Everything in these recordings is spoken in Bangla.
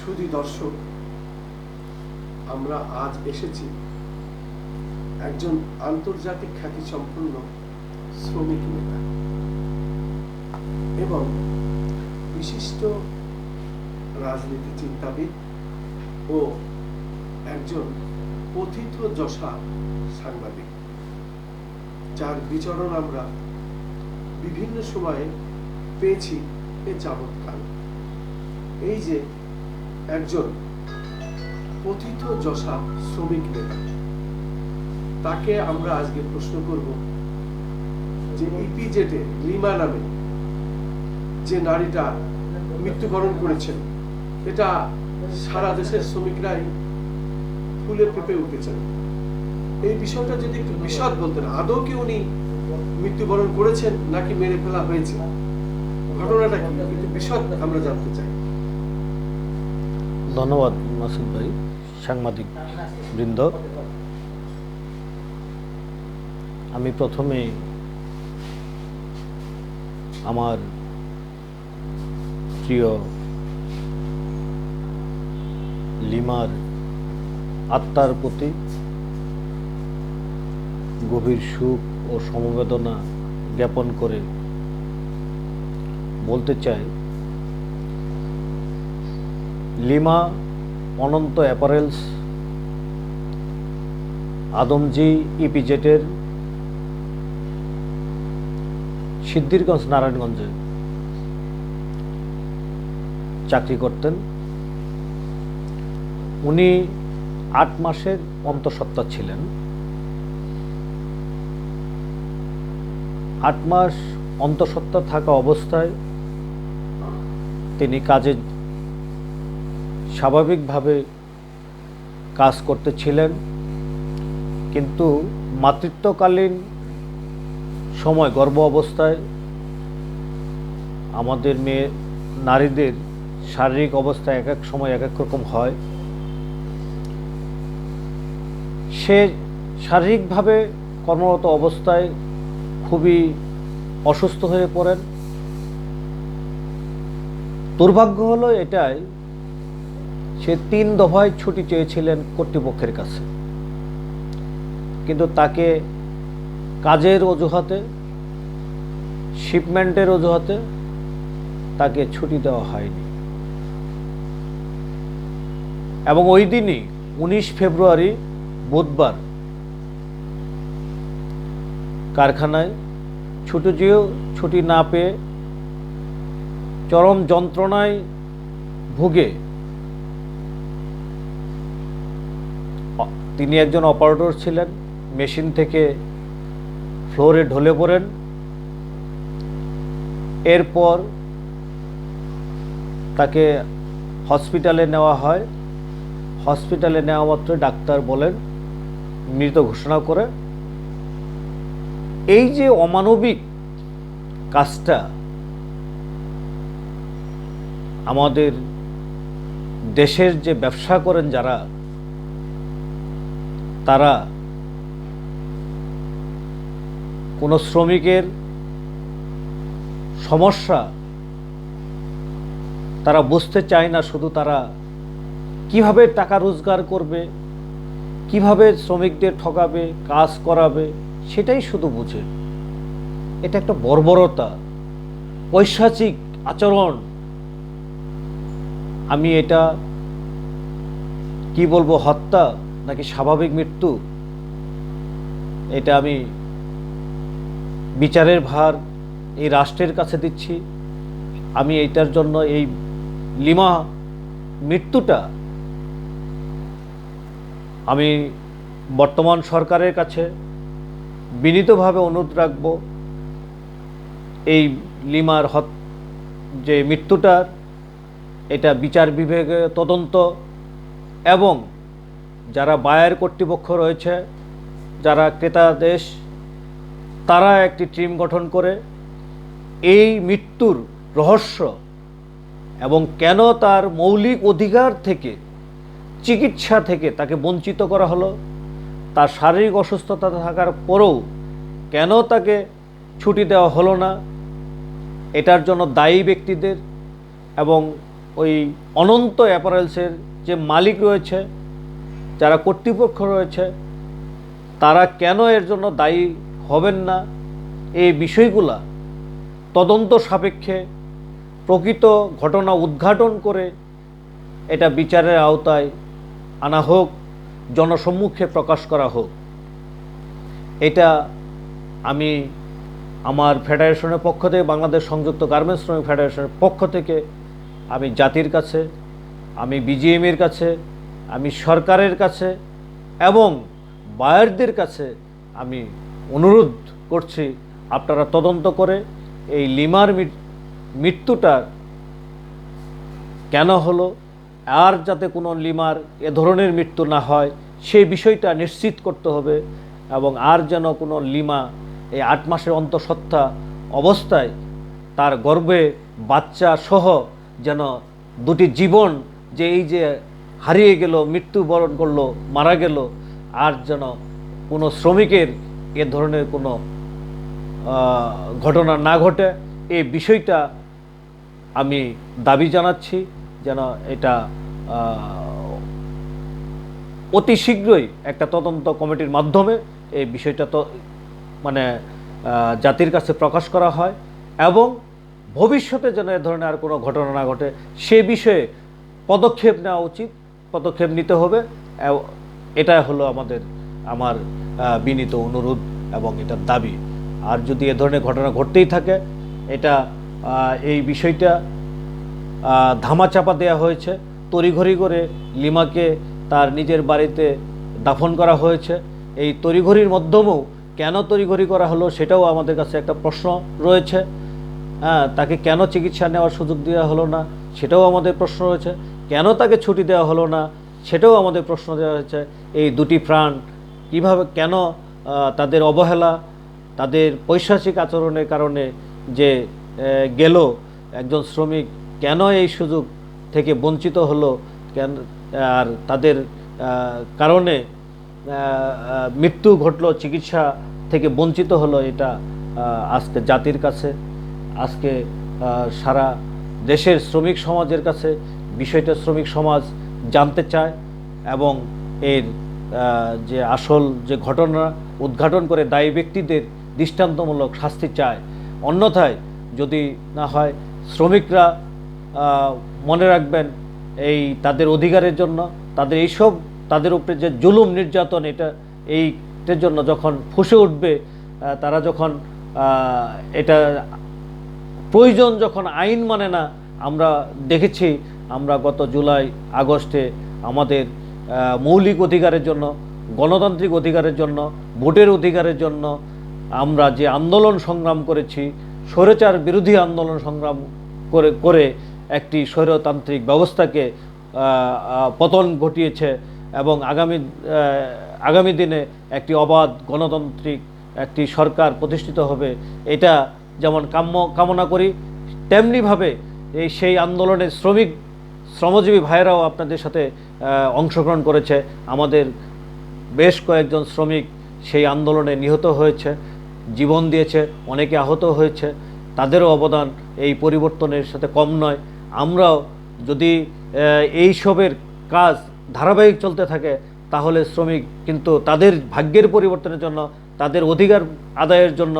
সুধী দর্শক, আমরা আজ এসেছি একজন আন্তর্জাতিক খ্যাতিসম্পন্ন শ্রমিক নেতা এবং বিশিষ্ট রাজনীতি চিন্তাবিদ ও একজন পথিতযশা সাংবাদিক, যার বিচরণ আমরা বিভিন্ন সময়ে পেয়েছি এ যাবৎকাল। এই যে একজন পথিতযশা শ্রমিক নেতা, তাকে আমরা আজকে প্রশ্ন করব যে ইপিজেডে লিমা নামে যে নারীটা মৃত্যুবরণ করেছেন, এটা সারা দেশের শ্রমিকরাই ফুলে ফেঁপে উঠেছেন। এই বিষয়টা যদি একটু বিশদ বলতেন, আদৌ কি উনি মৃত্যুবরণ করেছেন নাকি মেরে ফেলা হয়েছে, ঘটনাটা কি, কিন্তু বিশদ আমরা জানতে চাই। ধন্যবাদ মাসুদ ভাই, সাংবাদিক বৃন্দ। আমি প্রথমে আমার প্রিয় লিমার আত্মার প্রতি গভীর সুখ ও সমবেদনা জ্ঞাপন করে বলতে চাই, লিমা অনন্ত অ্যাপারেলস আদমজি ইপিজেটের সিদ্ধিরগঞ্জ নারায়ণগঞ্জে চাকরি করতেন। উনি 8 মাসের অন্তঃসত্ত্বা ছিলেন। 8 মাস অন্তঃসত্ত্বা থাকা অবস্থায় তিনি কাজে স্বাভাবিকভাবে কাজ করতেছিলেন, কিন্তু মাতৃত্বকালীন সময় গর্ভ অবস্থায় আমাদের মেয়ে নারীদের শারীরিক অবস্থা এক এক সময় এক এক রকম হয়। সে শারীরিকভাবে কর্মরত অবস্থায় খুবই অসুস্থ হয়ে পড়েন। দুর্ভাগ্য হলো এটাই, সে 3 দফায় ছুটি চেয়েছিলেন কর্তৃপক্ষের কাছে, কিন্তু তাকে কাজের অজুহাতে, শিপমেন্টের অজুহাতে তাকে ছুটি দেওয়া হয়নি। এবং ওই দিনই 19 ফেব্রুয়ারি বুধবার কারখানায় ছুটি না পেয়ে চরম যন্ত্রণায় ভুগে তিনি একজন অপারেটর ছিলেন, মেশিন থেকে ফ্লোরে ঢলে পড়েন। এরপর তাকে হসপিটালে নেওয়া হয়। হসপিটালে নেওয়া মাত্র ডাক্তার বলেন, মৃত ঘোষণা করে। এই যে অমানবিক কাজটা আমাদের দেশের যে ব্যবসা করেন যারা, তারা কোনো শ্রমিকের সমস্যা তারা বুঝতে চায় না, শুধু তারা কিভাবে টাকা রোজগার করবে, কিভাবে শ্রমিকদের ঠকাবে, কাজ করাবে, সেটাই শুধু বুঝে। এটা একটা বর্বরতা, পৈশাচিক আচরণ। আমি এটা কি বলবো, হত্যা নাকি স্বাভাবিক মৃত্যু, এটা আমি বিচারের ভার এই রাষ্ট্রের কাছে দিচ্ছি। আমি এইটার জন্য এই লিমা মৃত্যুটা আমি বর্তমান সরকারের কাছে বিনীতভাবে অনুরোধ রাখব, এই লিমার যে মৃত্যুটার এটা বিচার বিভাগে তদন্ত, এবং যারা বায়ার কর্তৃপক্ষ রয়েছে, যারা ক্রেতা দেশ, তারা একটি টিম গঠন করে এই মৃত্যুর রহস্য এবং কেন তার মৌলিক অধিকার থেকে, চিকিৎসা থেকে তাকে বঞ্চিত করা হলো, তার শারীরিক অসুস্থতা থাকার পরেও কেন তাকে ছুটি দেওয়া হলো না, এটার জন্য দায়ী ব্যক্তিদের এবং ওই অনন্ত অ্যাপারেলসের যে মালিক রয়েছে, যারা কর্তৃপক্ষ রয়েছে, তারা কেন এর জন্য দায়ী হবেন না, এই বিষয়গুলা তদন্ত সাপেক্ষে প্রকৃত ঘটনা উদ্ঘাটন করে এটা বিচারের আওতায় আনা হোক, জনসম্মুখে প্রকাশ করা হোক। এটা আমি আমার ফেডারেশনের পক্ষ থেকে, বাংলাদেশ সংযুক্ত গার্মেন্টস শ্রমিক ফেডারেশনের পক্ষ থেকে আমি জাতির কাছে, আমি বিজিএমের কাছে, আমি সরকারের কাছে এবং বায়ারদের কাছে আমি অনুরোধ করছি, আপনারা তদন্ত করে এই লিমার মৃত্যুটা কেন হলো, আর যাতে কোনো লিমার এ ধরনের মৃত্যু না হয় সেই বিষয়টা নিশ্চিত করতে হবে। এবং আর যেন কোনো লিমা এই 8 মাসের অন্তঃসত্ত্বা অবস্থায় তার গর্ভে বাচ্চা সহ যেন দুটি জীবন যে এই যে হারিয়ে গেল, মৃত্যুবরণ করলো, মারা গেল, আর যেন কোনো শ্রমিকের এ ধরনের কোনো ঘটনা না ঘটে, এই বিষয়টা আমি দাবি জানাচ্ছি যেন এটা অতি শীঘ্রই একটা তদন্ত কমিটির মাধ্যমে এই বিষয়টা তো মানে জাতির কাছে প্রকাশ করা হয় এবং ভবিষ্যতে যেন এ ধরনের আর কোনো ঘটনা না ঘটে সে বিষয়ে পদক্ষেপ নেওয়া উচিত, পদক্ষেপ নিতে হবে। এটা হলো আমার বিনীত অনুরোধ এবং এটার দাবি। আর যদি এ ধরনের ঘটনা ঘটতেই থাকে, এটা এই বিষয়টা ধামাচাপা দেওয়া হয়েছে, তড়িঘড়ি করে লিমাকে তার নিজের বাড়িতে দাফন করা হয়েছে। এই তড়িঘড়ির মাধ্যমেও কেন তড়িঘড়ি করা হলো সেটাও আমাদের কাছে একটা প্রশ্ন রয়েছে। তাকে কেন চিকিৎসা নেওয়ার সুযোগ দেওয়া হলো না সেটাও আমাদের প্রশ্ন রয়েছে। কেন তাকে ছুটি দেওয়া হলো না সেটাও আমাদের প্রশ্ন দেওয়া হয়েছে। এই দুটি প্রাণ কিভাবে, কেন তাদের অবহেলা, তাদের পৈশাচিক আচরণের কারণে যে গেল একজন শ্রমিক, কেন এই সুযোগ থেকে বঞ্চিত হলো, কেন আর তাদের কারণে মৃত্যু ঘটলো, চিকিৎসা থেকে বঞ্চিত হলো, এটা আজকে জাতির কাছে, আজকে সারা দেশের শ্রমিক সমাজের কাছে বিষয়টা শ্রমিক সমাজ জানতে চায় এবং এর যে আসল যে ঘটনা উদ্ঘাটন করে দায়ী ব্যক্তিদের দৃষ্টান্তমূলক শাস্তি চায়। অন্যথায় যদি না হয়, শ্রমিকরা মনে রাখবেন এই তাদের অধিকারের জন্য, তাদের এইসব তাদের উপরে যে জুলুম নির্যাতন, এইটার জন্য যখন ফুঁসে উঠবে, তারা যখন এটা প্রয়োজন যখন আইন মানে না, আমরা দেখেছি, আমরা গত জুলাই আগস্টে আমাদের মৌলিক অধিকারের জন্য, গণতান্ত্রিক অধিকারের জন্য, ভোটের অধিকারের জন্য আমরা যে আন্দোলন সংগ্রাম করেছি, স্বৈরাচার বিরোধী আন্দোলন সংগ্রাম করে একটি স্বৈরতান্ত্রিক ব্যবস্থাকে পতন ঘটিয়েছে এবং আগামী দিনে একটি অবাধ গণতান্ত্রিক একটি সরকার প্রতিষ্ঠিত হবে, এটা যেমন কামনা করি, তেমনিভাবে সেই আন্দোলনের শ্রমজীবী ভাইয়েরাও আপনাদের সাথে অংশগ্রহণ করেছে। আমাদের বেশ কয়েকজন শ্রমিক সেই আন্দোলনে নিহত হয়েছে, জীবন দিয়েছে, অনেকে আহত হয়েছে, তাদেরও অবদান এই পরিবর্তনের সাথে কম নয়। আমরাও যদি এইসবের কাজ ধারাবাহিক চলতে থাকে, তাহলে শ্রমিক কিন্তু তাদের ভাগ্যের পরিবর্তনের জন্য, তাদের অধিকার আদায়ের জন্য,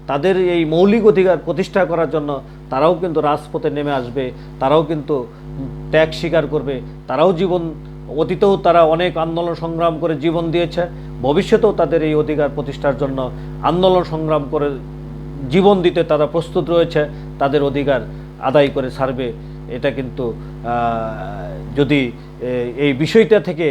তাদের এই মৌলিক অধিকার প্রতিষ্ঠা করার জন্য তারাও কিন্তু রাজপথে নেমে আসবে, তারাও কিন্তু ত্যাগ স্বীকার করবে, তারাও অতীতেও তারা অনেক আন্দোলন সংগ্রাম করে জীবন দিয়েছে, ভবিষ্যতেও তাদের এই অধিকার প্রতিষ্ঠার জন্য আন্দোলন সংগ্রাম করে জীবন দিতে তারা প্রস্তুত রয়েছে, তাদের অধিকার আদায় করে ছাড়বে। এটা কিন্তু যদি এই বিষয়টা থেকে,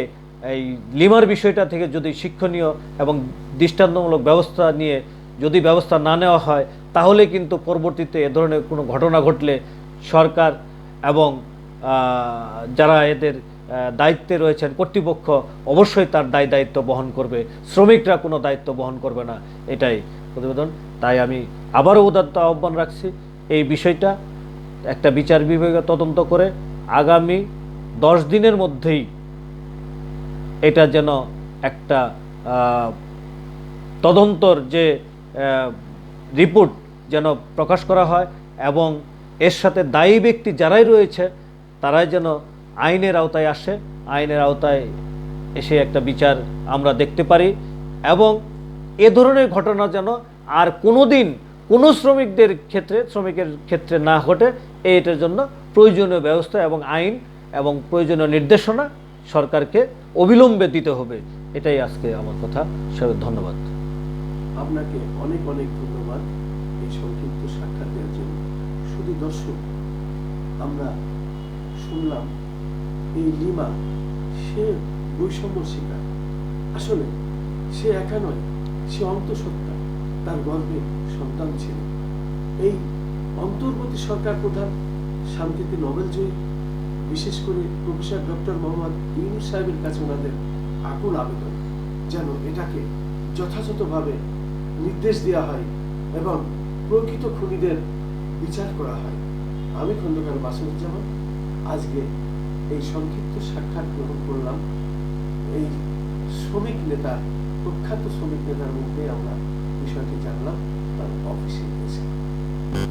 এই লিমার বিষয়টা থেকে যদি শিক্ষণীয় এবং দৃষ্টান্তমূলক ব্যবস্থা নিয়ে যদি ব্যবস্থা না নেওয়া হয়, তাহলে কিন্তু পরবর্তীতে এ ধরনের কোনো ঘটনা ঘটলে সরকার এবং যারা এদের দায়িত্বে রয়েছেন কর্তৃপক্ষ অবশ্যই তার দায়িত্ব বহন করবে, শ্রমিকরা কোনো দায়িত্ব বহন করবে না, এটাই প্রতিবেদন। তাই আমি আবারও উদাত্ত আহ্বান রাখছি, এই বিষয়টা একটা বিচার বিভাগে তদন্ত করে আগামী 10 দিনের মধ্যেই এটা যেন একটা তদন্তর যে রিপোর্ট যেন প্রকাশ করা হয় এবং এর সাথে দায়ী ব্যক্তি যারাই রয়েছে তারাই যেন আইনের আওতায় আসে, আইনের আওতায় এসে একটা বিচার আমরা দেখতে পারি, এবং এ ধরনের ঘটনা যেন আর কোনোদিন কোনো শ্রমিকের ক্ষেত্রে না ঘটে, এটার জন্য প্রয়োজনীয় ব্যবস্থা এবং আইন এবং প্রয়োজনীয় নির্দেশনা সরকারকে অবিলম্বে দিতে হবে। এটাই আজকে আমার কথা। সবাই ধন্যবাদ। আপনাকে অনেক অনেক ধন্যবাদ এই সংক্ষিপ্ত সাক্ষাৎ দেওয়ার জন্য। শুধু দর্শক, আমরা শুনলাম এই লিমা, সে বৈষম্য শিকার। আসলে সে একা নয়, সে অন্তঃসত্ত্বা, তার গর্ভে সন্তান ছিল। এই অন্তর্বর্তী সরকার প্রধান, শান্তিতে নোবেলজয়ী, বিশেষ করে প্রফেসর ডক্টর মোহাম্মদ ইউনূস সাহেবের কাছে ওনাদের আকুল আবেদন যেন এটাকে যথাযথভাবে নির্দেশ দেওয়া হয় এবং প্রকৃত খুনিদের বিচার করা হয়। আমি খন্দকার মাসুদুজ্জামান আজকে এই সংক্ষিপ্ত সাক্ষাৎ গ্রহণ করলাম। এই শ্রমিক নেতার, প্রখ্যাত শ্রমিক নেতার মুখে আমরা বিষয়টি জানলাম তার অফিসে এসে।